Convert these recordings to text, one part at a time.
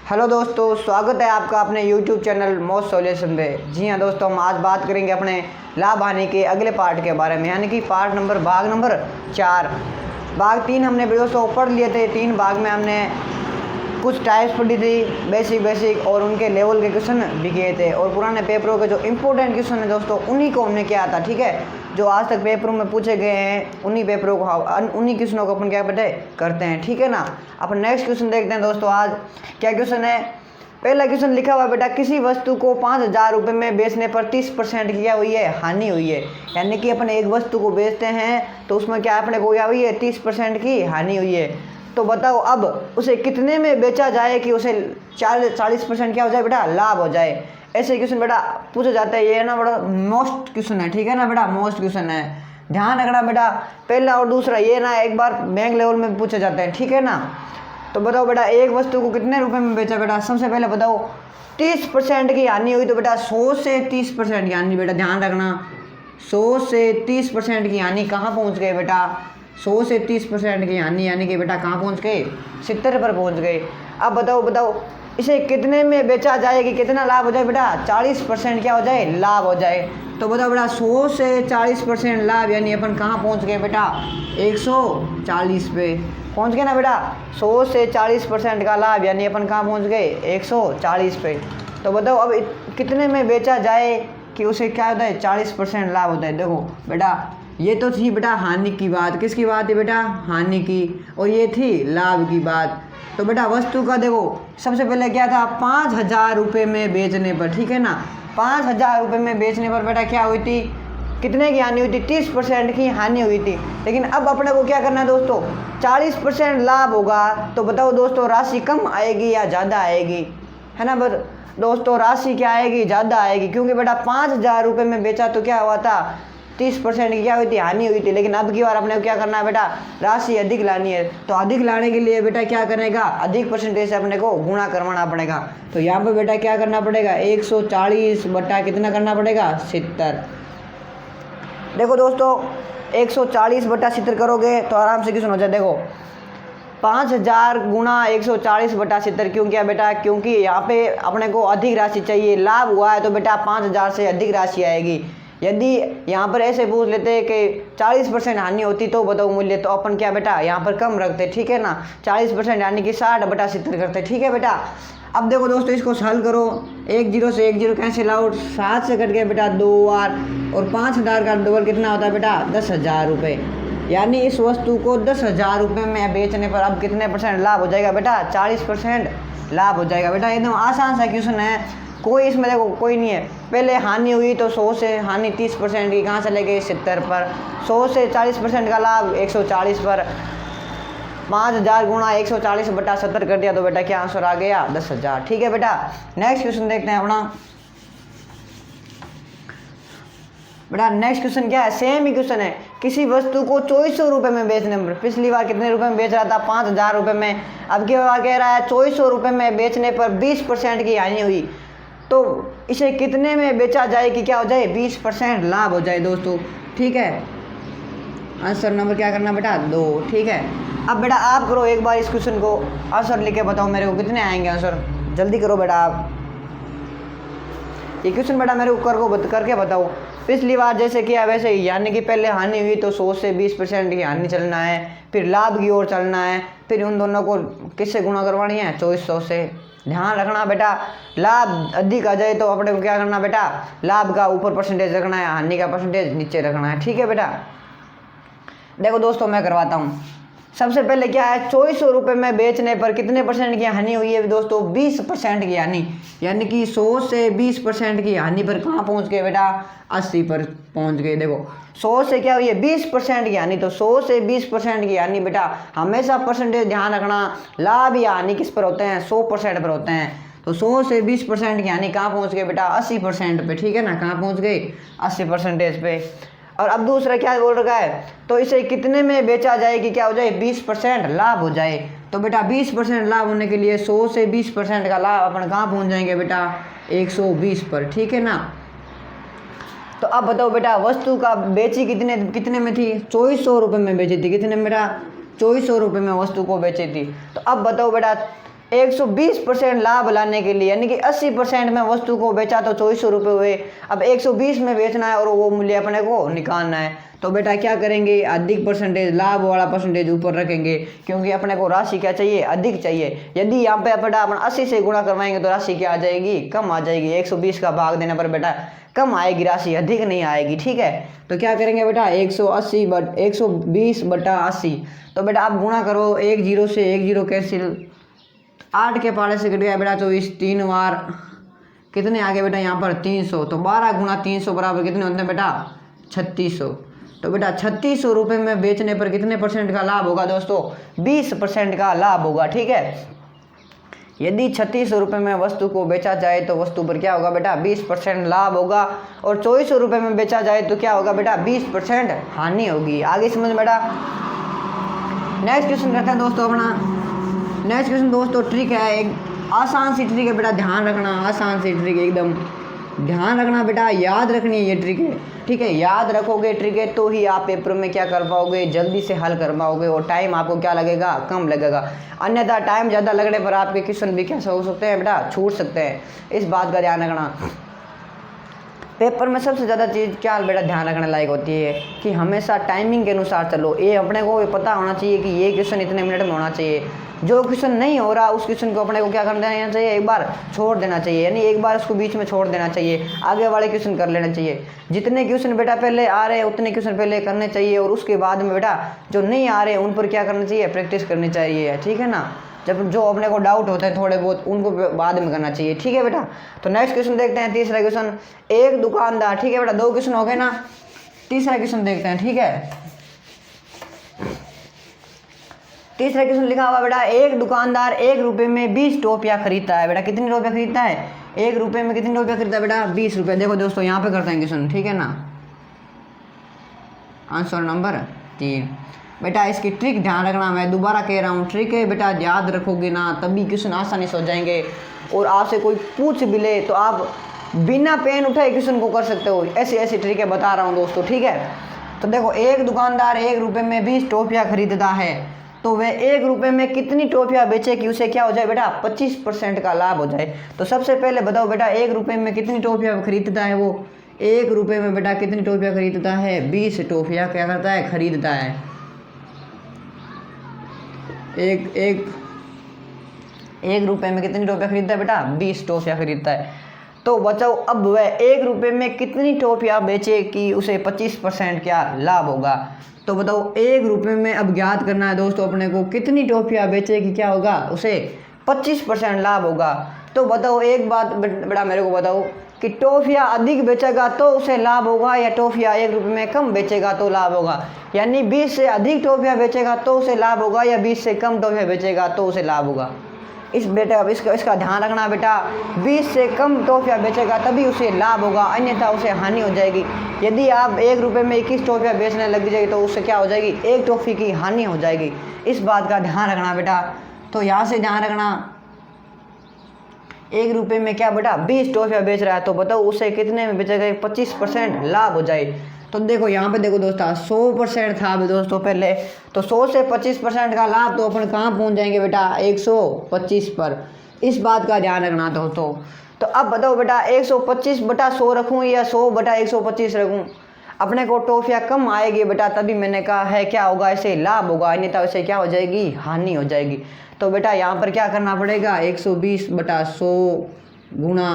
Hello दोस्तों, स्वागत है आपका अपने YouTube चैनल मोस्ट सॉल्यूशन पे। जी हाँ दोस्तों, हम आज बात करेंगे अपने लाभ हानि के अगले पार्ट के बारे में, यानी कि भाग नंबर 4। भाग 3 हमने दोस्तों पढ़ लिए थे। 3 भाग में हमने कुछ टाइप्स पढ़ी थी, बेसिक और उनके लेवल के क्वेश्चन भी किए थे, और पुराने पेपरों के जो इम्पोर्टेंट क्वेश्चन है दोस्तों उन्हीं को हमने किया था। ठीक है, जो आज तक पेपरों में पूछे गए हैं उन्हीं पेपरों को उन्हीं क्वेश्चनों को अपन क्या करते हैं। ठीक है ना। अपन नेक्स्ट क्वेश्चन देखते हैं दोस्तों। आज क्या क्वेश्चन है? पहला क्वेश्चन लिखा हुआ है बेटा, किसी वस्तु को 5,000 रुपये में बेचने पर 30% की क्या हुई है? हानि हुई है। यानी कि अपन एक वस्तु को बेचते हैं तो उसमें क्या अपने को क्या हुई है? 30% की हानि हुई है। तो बताओ अब उसे कितने में बेचा जाए कि उसे 40% क्या हो जाए बेटा? लाभ हो जाए। ऐसे क्वेश्चन बेटा पूछा जाता है। ये ना बड़ा मोस्ट क्वेश्चन है। ठीक है ना बेटा, मोस्ट क्वेश्चन है, ध्यान रखना बेटा। पहला और दूसरा ये ना एक बार बैंक लेवल में पूछे जाते हैं। ठीक है ना। तो बताओ बेटा, एक वस्तु को कितने रुपए में बेचा बेटा? सबसे पहले बताओ 30% की हानि हुई। तो बेटा 100 से 30% की हानि बेटा, ध्यान रखना। 100 से 30% की हानि कहाँ पहुँच गए बेटा? 100 से 30% की हानि यानी कि बेटा कहाँ पहुँच गए? 70 पर पहुँच गए। अब बताओ इसे कितने में बेचा जाए कि कितना लाभ हो जाए बेटा? 40% क्या हो जाए? लाभ हो जाए। तो बताओ बेटा 100 से 40% लाभ यानी अपन कहाँ पहुँच गए बेटा? 140 पे पहुँच गए ना बेटा। 100 से 40% का लाभ यानी अपन कहाँ पहुँच गए? 140 पे। तो बताओ अब कितने में बेचा जाए कि उसे क्या होता है? 40% लाभ होता है। देखो बेटा, ये तो थी बेटा हानि की बात। किसकी बात है बेटा? हानि की। और ये थी लाभ की बात। तो बेटा वस्तु का देखो सबसे पहले क्या था? 5,000 रुपये में बेचने पर। ठीक है ना, 5,000 रुपये में बेचने पर बेटा क्या हुई थी? कितने की हानि हुई थी? 30% की हानि हुई थी। लेकिन अब अपने को क्या करना है दोस्तों? 40% लाभ होगा। तो बताओ दोस्तों, राशि कम आएगी या ज़्यादा आएगी? है ना दोस्तों, राशि क्या आएगी? ज़्यादा आएगी, क्योंकि बेटा 5,000 रुपये में बेचा तो क्या हुआ था? 30% की क्या हुई थी? हानि हुई थी। लेकिन अब की बार अपने को क्या करना है बेटा? राशि अधिक लानी है। तो अधिक लाने के लिए बेटा क्या करेगा? अधिक परसेंटेज से अपने को गुणा करवाना पड़ेगा। तो यहाँ पे बेटा क्या करना पड़ेगा? 140 बटा कितना करना पड़ेगा? 70। देखो दोस्तों 140 बटा 70 करोगे तो आराम से क्वेश्चन हो जाए। देखो 5,000 गुणा 140 बटा 70। क्यों किया बेटा? क्योंकि यहाँ पे अपने को अधिक राशि चाहिए। लाभ हुआ है तो बेटा 5,000 से अधिक राशि आएगी। यदि यहाँ पर ऐसे पूछ लेते कि 40% हानि होती तो बताओ मूल्य, तो अपन क्या बेटा यहाँ पर कम रखते। ठीक है ना, 40% यानी कि 60 बटा 70 करते। ठीक है बेटा। अब देखो दोस्तों, इसको हल करो। 1 0 से 1 0 कैंसिल आउट, 7 से कट गया बेटा 2 बार, और 5,000 का डबल कितना होता है बेटा? 10,000 रुपये। यानी इस वस्तु को 10,000 रुपये में बेचने पर अब कितने परसेंट लाभ हो जाएगा बेटा? 40% लाभ हो जाएगा बेटा। एकदम आसान सा क्वेश्चन है, कोई इसमें देखो कोई नहीं है। पहले हानि हुई तो 100 से हानि 30% की कहाँ चले गए? 70 पर। 100 से 40% का लाभ 140 पर। 5,000 गुणा 140 बटा 70 कर दिया तो बेटा क्या आंसर आ गया? 10,000। ठीक है बेटा। नेक्स्ट क्वेश्चन देखते हैं अपना। बेटा नेक्स्ट क्वेश्चन क्या है? सेम ही क्वेश्चन है। किसी वस्तु को 2400 रुपये में बेचने पर, पिछली बार कितने रुपए में बेच रहा था? 5,000 रुपये में। अब की बार कह रहा है 2400 रुपये में बेचने पर 20% की हानि हुई। तो इसे कितने में बेचा जाए कि क्या हो जाए? 20% लाभ हो जाए दोस्तों। ठीक है, आंसर नंबर क्या करना बेटा? 2। ठीक है। अब बेटा आप करो एक बार इस क्वेश्चन को, आंसर लिख के बताओ मेरे को कितने आएंगे आंसर। जल्दी करो बेटा आप। ये क्वेश्चन बेटा मेरे को करके बताओ। पिछली बार जैसे किया वैसे ही, यानी कि पहले हानि हुई तो 100 से 20% की हानि चलना है, फिर लाभ की ओर चलना है, फिर उन दोनों को किससे गुणा करवानी है? 2400 से। ध्यान रखना बेटा, लाभ अधिक आ जाए तो अपने को क्या करना बेटा? लाभ का ऊपर परसेंटेज रखना है, हानि का परसेंटेज नीचे रखना है। ठीक है बेटा। देखो दोस्तों मैं करवाता हूँ। सबसे पहले क्या है? 2400 रुपये में बेचने पर कितने परसेंट की हानि हुई है दोस्तों? 20% की हानि। यानी कि 100 से 20% की हानि पर कहाँ पहुँच गए बेटा? 80 पर पहुँच गए। देखो 100 से क्या हुई है? 20% की हानि। तो 100 से 20% की हानि बेटा हमेशा परसेंटेज ध्यान रखना। लाभ या हानि किस पर होते हैं? 100% पर होते हैं। तो 100 से 20% की हानि कहाँ पहुँच गए बेटा? 80% पे। ठीक है ना, कहाँ पहुँच गए? 80% पे। और अब दूसरा क्या बोल रखा है? तो इसे कितने में बेचा जाए कि क्या हो जाए? 20% लाभ हो जाए। तो बेटा 20% लाभ होने के लिए 100 से 20% का लाभ अपन कहाँ पहुँच जाएंगे बेटा? 120 पर। ठीक है ना। तो अब बताओ बेटा, वस्तु का बेची कितने में थी? 2400 रुपये में बेची थी। कितने में बेटा? 2400 रुपये में वस्तु को बेची थी। तो अब बताओ बेटा 120% लाभ लाने के लिए, यानी कि 80% में वस्तु को बेचा तो 2400 रुपये हुए। अब 120 में बेचना है और वो मूल्य अपने को निकालना है, तो बेटा क्या करेंगे, अधिक परसेंटेज, लाभ वाला परसेंटेज ऊपर रखेंगे, क्योंकि अपने को राशि क्या चाहिए, अधिक चाहिए। यदि यहाँ पे बेटा अपन 80 से गुणा करवाएंगे तो राशि क्या आ जाएगी, कम आ जाएगी। 120 का भाग देने पर बेटा कम आएगी राशि, अधिक नहीं आएगी। ठीक है, तो क्या करेंगे बेटा 120 बटा 80, तो बेटा आप गुणा करो, 1 0 से 1 0 कैंसिल, 8 के पारे से कट गया बेटा 24, 3 बार कितने आ गए बेटा यहाँ पर 300, तो 12 गुणा 300 बराबर कितने होते हैं बेटा 3600। तो बेटा 3600 रुपये में बेचने पर कितने परसेंट का लाभ होगा दोस्तों, 20% का लाभ होगा। ठीक है, यदि 3600 रुपये में वस्तु को बेचा जाए तो वस्तु पर क्या होगा बेटा 20% लाभ होगा, और 2400 रुपये में बेचा जाए तो क्या होगा बेटा 20% हानि होगी। आगे समझ बेटा। नेक्स्ट क्वेश्चन करते हैं दोस्तों अपना। नेक्स्ट क्वेश्चन दोस्तों ट्रिक है, एक आसान सी ट्रिक है बेटा, ध्यान रखना, आसान सी ट्रिक है, एकदम ध्यान रखना बेटा, याद रखनी है ये ट्रिक है। ठीक है, याद रखोगे ट्रिक है तो ही आप पेपर में क्या कर पाओगे, जल्दी से हल कर पाओगे, और टाइम आपको क्या लगेगा, कम लगेगा। अन्यथा टाइम ज़्यादा लगने पर आपके क्वेश्चन भी कैसे हो सकते हैं बेटा, छूट सकते हैं। इस बात का ध्यान रखना। पेपर में सबसे ज़्यादा चीज़ क्या बेटा ध्यान रखने लायक होती है कि हमेशा टाइमिंग के अनुसार चलो। ये अपने को पता होना चाहिए कि ये क्वेश्चन इतने मिनट में होना चाहिए। जो क्वेश्चन नहीं हो रहा उस क्वेश्चन को अपने को क्या कर देना चाहिए, एक बार छोड़ देना चाहिए, यानी एक बार उसको बीच में छोड़ देना चाहिए, आगे वाले क्वेश्चन कर लेना चाहिए। जितने क्वेश्चन बेटा पहले आ रहे हैं उतने क्वेश्चन पहले करने चाहिए, और उसके बाद में बेटा जो नहीं आ रहे उन पर क्या करना चाहिए, प्रैक्टिस करनी चाहिए। ठीक है ना, जब जो अपने को डाउट होते हैं थोड़े बहुत उनको बाद में करना चाहिए। ठीक है बेटा, तो नेक्स्ट क्वेश्चन देखते हैं, तीसरा क्वेश्चन। एक दुकानदार, ठीक है बेटा 2 क्वेश्चन हो गए ना, तीसरा क्वेश्चन देखते हैं। ठीक है, तीसरा क्वेश्चन लिखा हुआ बेटा, एक दुकानदार 1 रुपये में 20 टोपियाँ खरीदता है। बेटा कितनी टोपियाँ खरीदता है, 1 रुपये में कितनी टोपियाँ खरीदता है बेटा 20 रुपये। देखो दोस्तों यहाँ पे करते हैं क्वेश्चन, ठीक है ना। आंसर नंबर 3 बेटा, इसकी ट्रिक ध्यान रखना, मैं दोबारा कह रहा हूँ, ट्रिक है बेटा, याद रखोगे ना तभी क्वेश्चन आसानी से हो जाएंगे। और आपसे कोई पूछ भी ले तो आप बिना पेन उठाए क्वेश्चन को कर सकते हो। ऐसी ऐसी ट्रिकें बता रहा हूँ दोस्तों। ठीक है, तो देखो एक दुकानदार 1 रुपये में 20 टोपियाँ खरीदता है, तो वह 1 रुपये में कितनी टोपियाँ बेचे कि उसे क्या हो जाए बेटा 25% का लाभ हो जाए। तो सबसे पहले बताओ बेटा 1 रुपये में कितनी टोपियाँ खरीदता है वो, 1 रुपये में बेटा कितनी टोपियाँ खरीदता है, 20 टोपियाँ क्या करता है, खरीदता है। एक रुपये में कितनी टोपियाँ खरीदता है बेटा 20 टोपियाँ खरीदता है। तो बचाओ अब वह 1 रुपये में कितनी टोपियाँ बेचे कि उसे 25% क्या लाभ होगा। तो बताओ 1 रुपये में अब ज्ञात करना है दोस्तों अपने को, कितनी टोपियाँ बेचे कि क्या होगा, उसे 25% लाभ होगा। तो बताओ एक बात बेटा मेरे को बताओ कि टोफिया अधिक बेचेगा तो उसे लाभ होगा, या टोफिया 1 रुपये में कम बेचेगा तो लाभ होगा। यानी 20 से अधिक टोफिया बेचेगा तो उसे लाभ होगा, या 20 से कम टोफिया बेचेगा तो उसे लाभ होगा। इस बेटा अब इसका ध्यान रखना बेटा, 20 से कम टोफिया बेचेगा तभी उसे लाभ होगा, अन्यथा उसे हानि हो जाएगी। यदि आप 1 रुपये में 21 टोफिया बेचने लग जाएगी तो उससे क्या हो जाएगी, 1 टोफी की हानि हो जाएगी। इस बात का ध्यान रखना बेटा। तो यहाँ से ध्यान रखना, 1 रुपये में क्या बेटा 20 टोफिया बेच रहा है, तो बताओ उसे कितने में बेचेगा, 25% लाभ हो जाए। तो देखो यहाँ पे देखो दोस्तों 100% था अभी दोस्तों पहले, तो 100 से 25% का लाभ, तो अपन कहाँ पहुँच जाएंगे बेटा 125 पर। इस बात का ध्यान रखना दोस्तों। तो अब बताओ बेटा 125/100 रखूँ या 100/125 रखूँ। अपने को टोफिया कम आएगी बेटा, तभी मैंने कहा है क्या होगा, ऐसे लाभ होगा, अन्यथा वैसे क्या हो जाएगी, हानि हो जाएगी। तो बेटा यहाँ पर क्या करना पड़ेगा, 120/100 गुणा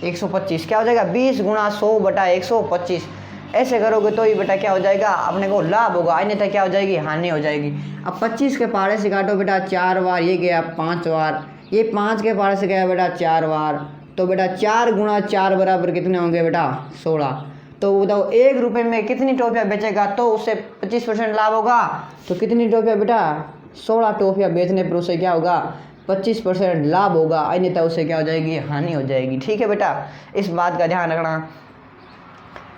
125 क्या हो जाएगा, 20 गुणा 100/125। ऐसे करोगे तो ही बेटा क्या हो जाएगा, अपने को लाभ होगा, अन्यथा क्या हो जाएगी, हानि हो जाएगी। अब 25 के पारे से काटो बेटा 4 बार, ये गया 5 बार, ये 5 के पारे से गया बेटा 4 बार। तो बेटा 4 गुणा 4 बराबर कितने होंगे बेटा 16। तो बताओ 1 रुपये में कितनी टोफिया बेचेगा तो उससे 25% लाभ होगा। तो कितनी टोफिया बेटा 16 टोफिया बेचने पर उसे क्या होगा, 25% लाभ होगा, अन्यथा उसे क्या हो जाएगी, हानि हो जाएगी। ठीक है बेटा, इस बात का ध्यान रखना।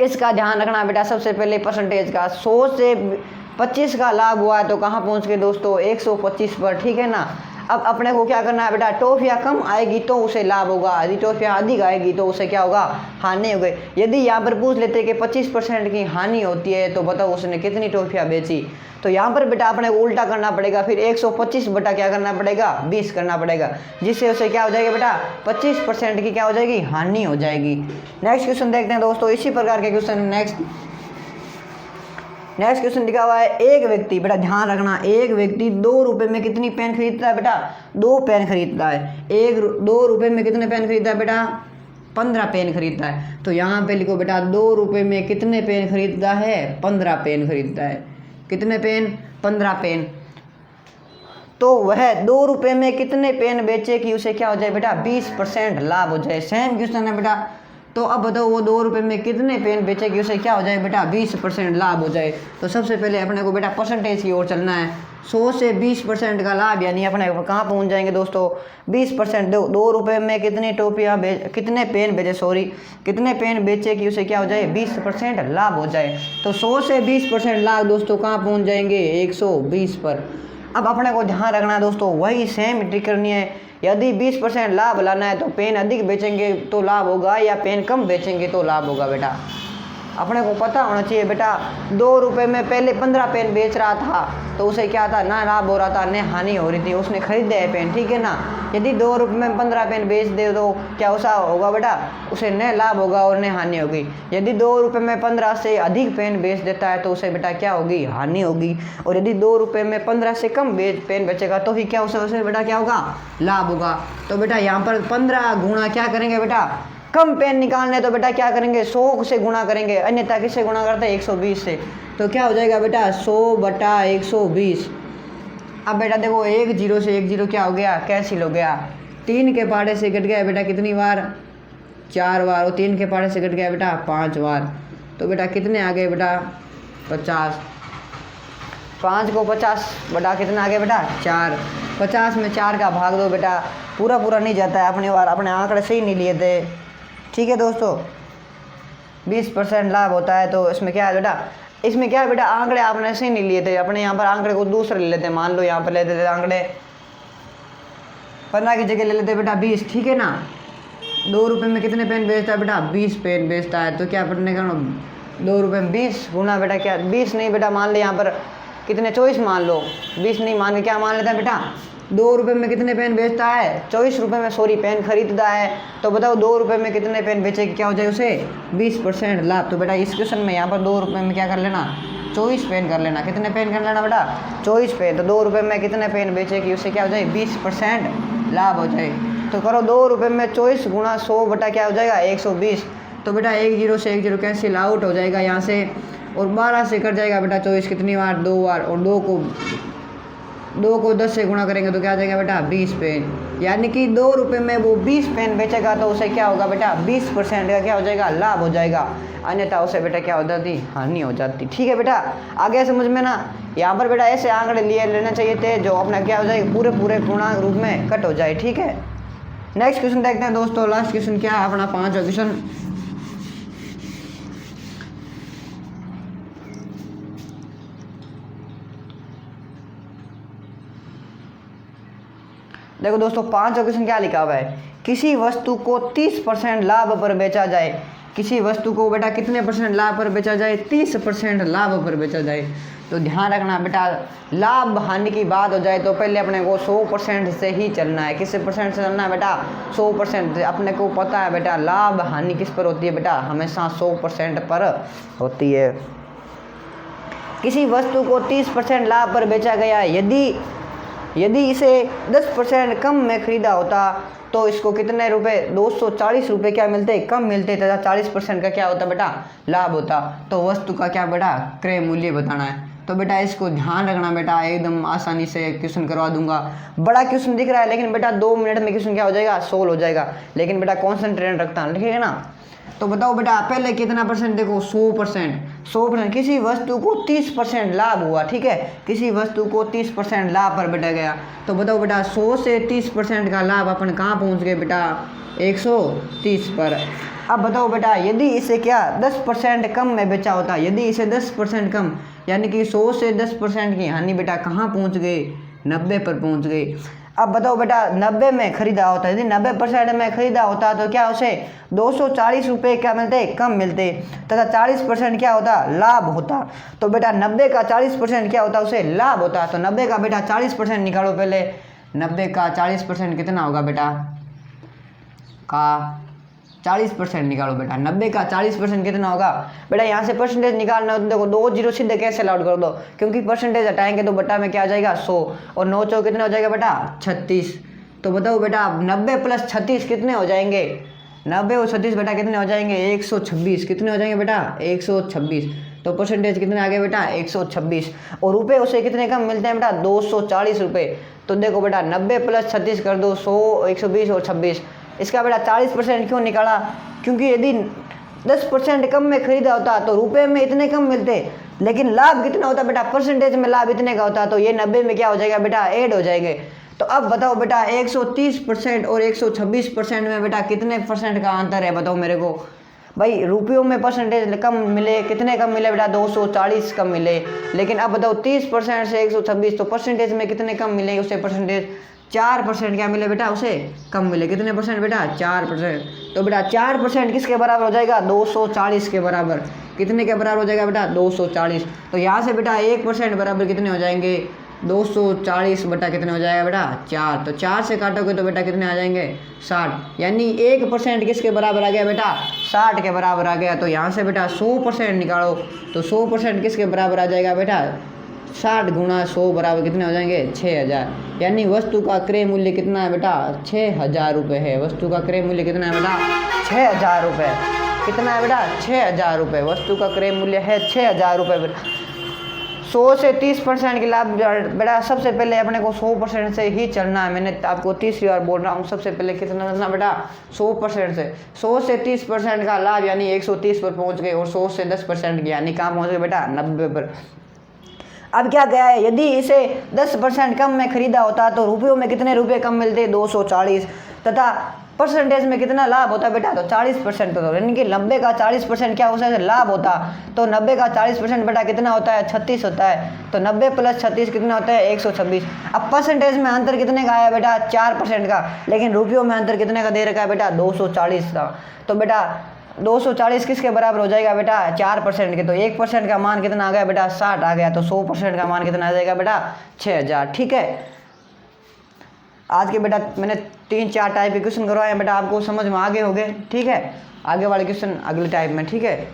इसका ध्यान रखना बेटा, सबसे पहले परसेंटेज का 100 से 25 का लाभ हुआ है तो कहाँ पहुँच गए दोस्तों 125 पर। ठीक है ना। अब अपने को क्या करना है बेटा, टॉफियाँ कम आएगी तो उसे लाभ होगा, यदि टॉफियाँ अधिक आएगी तो उसे क्या होगा, हानि हो गई। यदि यहाँ पर पूछ लेते कि 25% की हानि होती है तो बताओ उसने कितनी टॉफियाँ बेची, तो यहाँ पर बेटा अपने को उल्टा करना पड़ेगा, फिर 125 बटा क्या करना पड़ेगा, 20 करना पड़ेगा, जिससे उसे क्या हो जाएगा बेटा, 25% की क्या हो जाएगी, हानि हो जाएगी। नेक्स्ट क्वेश्चन देखते हैं दोस्तों, इसी प्रकार के क्वेश्चन नेक्स्ट क्वेश्चन लिखा हुआ है, एक व्यक्ति, बेटा ध्यान रखना, एक व्यक्ति 2 रुपये में कितनी पेन खरीदता है बेटा, 2 पेन खरीदता है। 2 रुपये में कितने पेन खरीदता है बेटा, 15 पेन खरीदता है। तो यहाँ पे लिखो बेटा 2 रुपये में कितने पेन खरीदता है, 15 पेन खरीदता है। कितने पेन, 15 पेन। तो वह 2 रुपये में कितने पेन बेचे कि उसे क्या हो जाए बेटा, 20% लाभ हो जाए। सेम क्वेश्चन है बेटा। तो अब बताओ वो 2 रुपये में कितने पेन बेचे कि उसे क्या हो जाए बेटा, 20% लाभ हो जाए। तो सबसे पहले अपने को बेटा परसेंटेज की ओर चलना है। 100 से 20% का लाभ, यानी अपने कहाँ पहुँच जाएंगे दोस्तों, 20%। 2 रुपये में कितनी कितने पेन बेचे, कितने पेन बेचे कि उसे क्या हो जाए, 20% लाभ हो जाए। तो 100 से 20% लाभ दोस्तों कहाँ पहुँच जाएंगे, 120 पर। अब अपने को ध्यान रखना है दोस्तों, वही सेम ट्रिक करनी है। यदि 20% लाभ लाना है तो पेन अधिक बेचेंगे तो लाभ होगा, या पेन कम बेचेंगे तो लाभ होगा बेटा। अपने को पता होना चाहिए बेटा, 2 रुपये में पहले 15 पेन बेच रहा था तो उसे क्या था, ना लाभ हो रहा था ना हानि हो रही थी, उसने खरीदे है पेन, ठीक है ना। यदि 2 रुपये में 15 पेन बेच दे तो क्या उसा होगा बेटा, उसे न लाभ होगा और न हानि होगी। यदि 2 रुपये में 15 से अधिक पेन बेच देता है तो उसे बेटा क्या होगी, हानि होगी। और यदि 2 रुपये में 15 से कम पेन बेचेगा तो ही क्या उसे बेटा क्या होगा, लाभ होगा। तो बेटा यहाँ पर 15 गुणा क्या करेंगे बेटा, कम पेन निकालने तो बेटा क्या करेंगे, 100 से गुणा करेंगे, अन्यथा किससे गुणा करते हैं, 120 से। तो क्या हो जाएगा बेटा, 100 बटा 120। अब बेटा देखो 1 0 से 1 0 क्या हो गया, कैंसिल हो गया। 3 के पहाड़े से कट गया बेटा कितनी बार, 4 बार। और 3 के पहाड़े से कट गया बेटा 5 बार। तो बेटा कितने आ गए बेटा, 50। 5 को 50 बटा कितना आ गया बेटा, 4। 50 में 4 का भाग दो बेटा, पूरा नहीं जाता है, अपने आंकड़े सही नहीं लिए थे, ठीक है दोस्तों। 20% लाभ होता है तो इसमें क्या है बेटा, इसमें क्या है बेटा, आंकड़े आपने सही नहीं लिए थे, अपने यहाँ पर आंकड़े को दूसरे ले लेते हैं। मान लो यहाँ पर लेते थे आंकड़े 15 की जगह ले लेते बेटा 20, ठीक है ना। 2 रुपये में कितने पेन बेचता है बेटा, 20 पेन बेचता है। तो क्या पढ़ने का, 2 रुपये में 20 गुना बेटा क्या, 20 नहीं बेटा, मान ले यहाँ पर कितने, 24 मान लो, 20 नहीं मान के क्या मान लेते हैं बेटा, 2 रुपये में कितने पेन बेचता है, 24 रुपये में पेन खरीदता है। तो बताओ 2 रुपये में कितने पेन बेचे, क्या हो जाए उसे, 20% लाभ। तो बेटा इस क्वेश्चन में यहाँ पर 2 रुपये में क्या कर लेना, 24 पेन कर लेना। कितने पेन कर लेना बेटा, 24 पेन। तो 2 रुपये में कितने पेन बेचे कि उससे क्या हो जाए, 20% लाभ हो जाए। तो करो 2 रुपये में 24 गुणा 100 बटा क्या हो जाएगा, 120। तो बेटा 1 0 से 1 0 कैंसिल आउट हो जाएगा यहाँ से, और 12 से कट जाएगा बेटा 24 कितनी बार, 2 बार। और 2 को 10 से गुणा करेंगे तो क्या आ जाएगा बेटा, 20 पेन। यानी कि 2 रुपये में वो 20 पेन बेचेगा तो उसे क्या होगा बेटा, 20% का क्या हो जाएगा, लाभ हो जाएगा, अन्यथा उसे बेटा क्या हो जाती, हानि हो जाती। ठीक है बेटा, आगे समझ में ना। यहाँ पर बेटा ऐसे आंकड़े लेना चाहिए थे जो अपना क्या हो जाए, पूरे पूर्णांक रूप में कट हो जाए। ठीक है, नेक्स्ट क्वेश्चन देखते हैं दोस्तों। लास्ट क्वेश्चन क्या है अपना, 5वां क्वेश्चन। देखो दोस्तों 5वां क्वेश्चन क्या लिखा हुआ है, किसी वस्तु को 30% लाभ पर बेचा जाए। किसी वस्तु को बेटा कितने परसेंट लाभ पर बेचा जाए, 30% लाभ पर बेचा जाए। तो ध्यान रखना बेटा, लाभ हानि की बात हो जाए तो पहले अपने को 100% से ही चलना है। किस परसेंट से चलना है बेटा, 100%। अपने को पता है बेटा लाभ हानि किस पर होती है बेटा, हमेशा 100% पर होती है। किसी वस्तु को 30% लाभ पर बेचा गया, यदि इसे 10% कम में खरीदा होता तो इसको कितने रुपए, 240 रुपये क्या मिलते, कम मिलते, तथा 40% का क्या होता बेटा, लाभ होता। तो वस्तु का क्या बेटा, क्रय मूल्य बताना है। तो बेटा इसको ध्यान रखना बेटा, एकदम आसानी से क्वेश्चन करवा दूंगा। बड़ा क्वेश्चन दिख रहा है लेकिन बेटा 2 मिनट में क्वेश्चन क्या हो जाएगा, सोल्व हो जाएगा। लेकिन बेटा कॉन्सेंट्रेट रखता है, ठीक है ना। तो बताओ बेटा पहले कितना परसेंट, देखो 100%। किसी वस्तु को 30% लाभ हुआ, ठीक है, किसी वस्तु को 30% लाभ पर बेटा गया। तो बताओ बेटा 100 से 30% का लाभ अपन कहाँ पहुँच गए बेटा, 130 पर। अब बताओ बेटा यदि इसे क्या 10% कम में बेचा होता, यदि इसे 10% कम, यानी कि 100 से 10% की हानि बेटा कहाँ पहुँच गए, 90 पर पहुँच गए। अब बताओ बेटा 90 में खरीदा होता है, यदि 90% में खरीदा होता तो क्या उसे 240 रुपये क्या मिलते, कम मिलते, तथा 40% क्या होता, लाभ होता। तो बेटा 90 का 40% क्या होता, उसे लाभ होता। तो 90 का बेटा 40% निकालो पहले। 90 का 40% कितना होगा बेटा, का 40% निकालो बेटा। 90 का 40% कितना होगा बेटा, यहाँ से परसेंटेज निकालना हो तो देखो 2 जीरो सीधे कैसे आउट कर दो, क्योंकि परसेंटेज हटाएंगे तो बटा में क्या आ जाएगा 100, और 9 चौ कितने हो जाएगा बेटा 36। तो बताओ बेटा 90 प्लस 36 कितने हो जाएंगे, 90 और 36 बेटा कितने हो जाएंगे 126। कितने हो जाएंगे बेटा 126। तो परसेंटेज कितने आ गए बेटा 126, और रुपये उसे कितने कम मिलते हैं बेटा 240 रुपये। तो देखो बेटा 90 प्लस 36 कर दो 100, 120 और 26। इसका बेटा 40% क्यों निकाला, क्योंकि यदि 10% कम में खरीदा होता तो रुपए में इतने कम मिलते, लेकिन लाभ कितना होता बेटा, परसेंटेज में लाभ इतने का होता। तो ये 90 में क्या हो जाएगा बेटा, ऐड हो जाएंगे। तो अब बताओ बेटा 130% और 126% में बेटा कितने परसेंट का अंतर है, बताओ मेरे को भाई। रुपयों में परसेंटेज कम मिले, कितने कम मिले बेटा 240 कम मिले, लेकिन अब बताओ 30% से 126, तो परसेंटेज में कितने कम मिले उसे, परसेंटेज 4% क्या मिले बेटा उसे कम मिले। कितने परसेंट बेटा 4%। तो बेटा 4% किसके बराबर हो जाएगा 240 के बराबर। कितने के बराबर हो जाएगा बेटा 240। तो यहाँ से बेटा 1% बराबर कितने हो जाएंगे 240 बटा कितने हो जाएगा बेटा 4। तो 4 से काटोगे तो बेटा कितने आ जाएंगे 60, यानी 1% किसके बराबर आ गया बेटा 60 के बराबर आ गया। तो यहाँ से बेटा 100% निकालो, तो 100% किसके बराबर आ जाएगा बेटा 60 गुणा 100 बराबर कितने हो जाएंगे 6000, यानी वस्तु का क्रय मूल्य कितना है बेटा 6000 रुपये है। वस्तु का क्रय मूल्य कितना है बेटा 6000 रुपये। कितना है बेटा 6000 रुपये, वस्तु का क्रय मूल्य है 6000 रुपये बेटा। 100 से 30% के लाभ बेटा, सबसे पहले अपने को 100% से ही चलना है। मैंने आपको तीसरी बार बोल रहा हूँ, सबसे पहले कितना चलना बेटा 100% से। 100 से 30% का लाभ यानी 130 पर पहुँच गए, और 100 से 10% की यानी कहाँ पहुँच गए बेटा 90 पर। अब क्या गया है, यदि इसे 10% कम में खरीदा होता तो रुपयों में कितने रुपए कम मिलते 240, तथा परसेंटेज में कितना लाभ होता बेटा तो 40% होता, यानी कि 90 का 40% क्या होता है लाभ होता। तो 90 का 40% बेटा कितना होता है 36 होता है। तो 90 प्लस 36 कितना होता है 126। अब परसेंटेज में अंतर कितने का आया बेटा 4% का, लेकिन रुपयों में अंतर कितने का दे रखा है बेटा 240 का। तो बेटा 240 किसके बराबर हो जाएगा बेटा 4% के। तो 1% का मान कितना आ गया बेटा 60 आ गया। तो 100% का मान कितना आ जाएगा बेटा 6000। ठीक है, आज के बेटा मैंने 3-4 टाइप के क्वेश्चन करवाए बेटा, आपको समझ में आगे हो गए। ठीक है, आगे वाले क्वेश्चन अगले टाइप में। ठीक है।